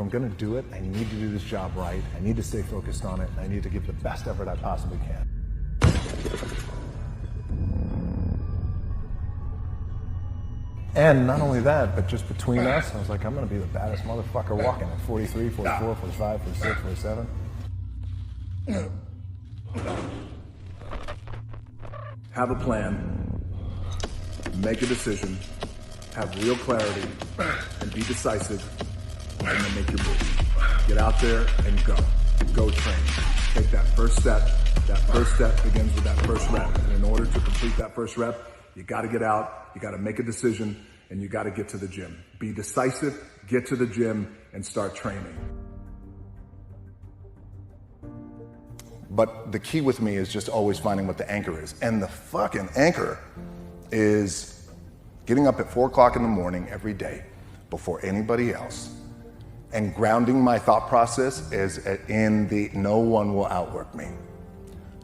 I'm gonna do it, I need to do this job right. I need to stay focused on it. And I need to give the best effort I possibly can. And not only that, but just between us, I was like, I'm gonna be the baddest motherfucker walking at 43, 44, 45, 46, 47. Have a plan, make a decision, have real clarity, and be decisive, and then make your move. Get out there and go. Go train. Take that first step. That first step begins with that first rep. And in order to complete that first rep, you gotta get out, you gotta make a decision, and you gotta get to the gym. Be decisive, get to the gym, and start training. But the key with me is just always finding what the anchor is. And the fucking anchor is getting up at 4 o'clock in the morning every day before anybody else and grounding my thought process is in the no one will outwork me.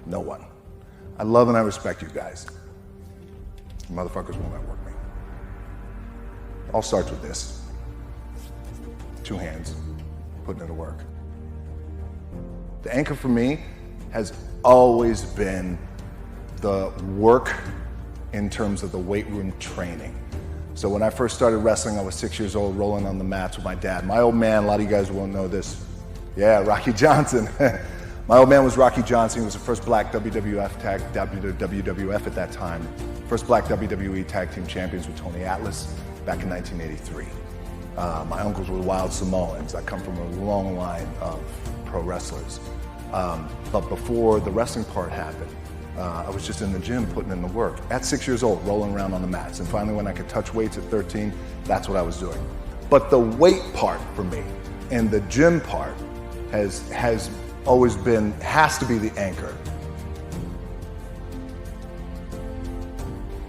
No one. I love and I respect you guys. You motherfuckers won't outwork me. All starts with this. 2 hands, putting it to work. The anchor for me has always been the work in terms of the weight room training. So when I first started wrestling, I was 6 years old, rolling on the mats with my dad. My old man, a lot of you guys won't know this. Yeah, Rocky Johnson. My old man was Rocky Johnson. He was the first black WWF at that time. First black WWE tag team champions with Tony Atlas back in 1983. My uncles were wild Samoans. I come from a long line of pro wrestlers. But before the wrestling part happened, I was just in the gym putting in the work. At 6 years old, rolling around on the mats. And finally, when I could touch weights at 13, that's what I was doing. But the weight part for me and the gym part has always been, has to be the anchor.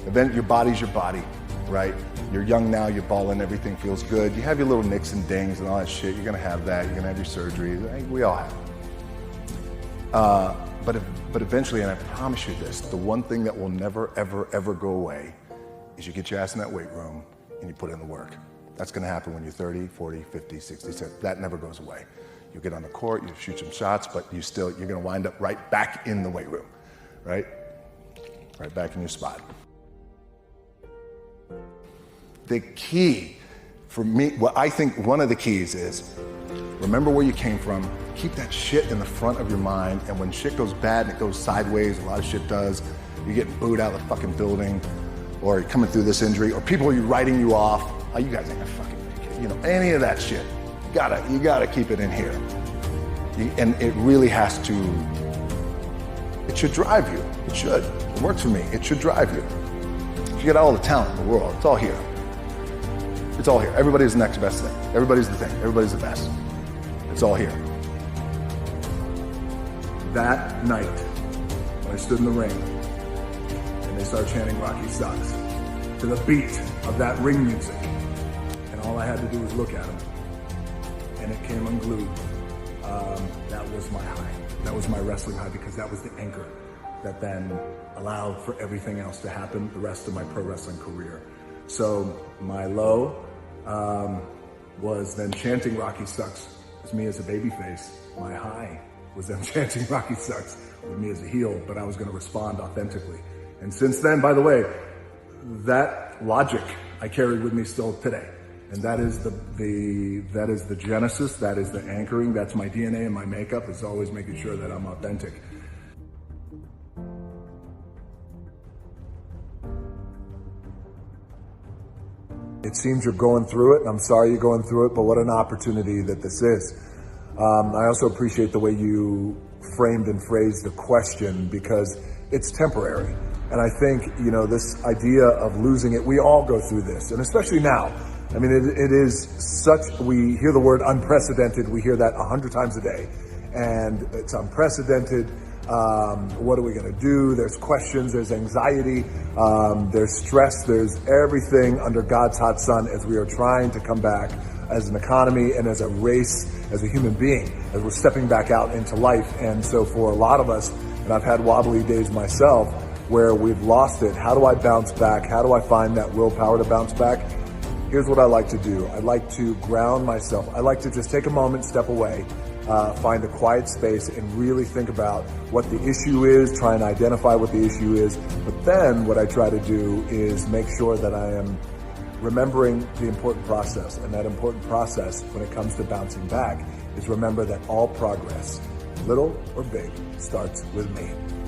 Then your body's your body, right? You're young now, you're balling, everything feels good. You have your little nicks and dings and all that shit. You're gonna have that, you're gonna have your surgery. We all have it. But eventually, and I promise you this, the one thing that will never, ever, ever go away is you get your ass in that weight room and you put in the work. That's gonna happen when you're 30, 40, 50, 60, 70. That never goes away. You'll get on the court, you shoot some shots, but you're gonna wind up right back in the weight room, right? Right back in your spot. The key for me, what I think one of the keys is, remember where you came from, keep that shit in the front of your mind, and when shit goes bad and it goes sideways, a lot of shit does, you're getting booed out of the fucking building, or you're coming through this injury, or people are writing you off, oh, you guys ain't gonna fucking make it, you know, any of that shit. You gotta keep it in here. And it really has to, it should drive you, it should. It works for me, it should drive you. You get all the talent in the world, it's all here. It's all here. Everybody's the next best thing. Everybody's the thing. Everybody's the best. It's all here. That night, when I stood in the ring, and they started chanting Rocky Sucks, to the beat of that ring music, and all I had to do was look at him, and it came unglued. That was my high. That was my wrestling high, because that was the anchor that then allowed for everything else to happen the rest of my pro wrestling career. So my low was then chanting Rocky Sucks with me as a babyface. My high was them chanting Rocky Sucks with me as a heel, but I was going to respond authentically. And since then, by the way, that logic I carry with me still today. And that is the genesis, that is the anchoring, that's my DNA and my makeup, is always making sure that I'm authentic. It seems you're going through it, and I'm sorry you're going through it, but what an opportunity that this is. I also appreciate the way you framed and phrased the question, because it's temporary. And I think, you know, this idea of losing it, we all go through this, and especially now. I mean, it is such, we hear the word unprecedented, we hear that 100 times a day, and it's unprecedented. What are we gonna do? There's questions, there's anxiety, there's stress, there's everything under God's hot sun as we are trying to come back as an economy and as a race, as a human being, as we're stepping back out into life. And so for a lot of us, and I've had wobbly days myself, where we've lost it, how do I bounce back? How do I find that willpower to bounce back? here's what I like to do. I like to ground myself. I like to just take a moment, step away, find a quiet space and really think about what the issue is, try and identify what the issue is. But then what I try to do is make sure that I am remembering the important process. And that important process when it comes to bouncing back is remember that all progress, little or big, starts with me.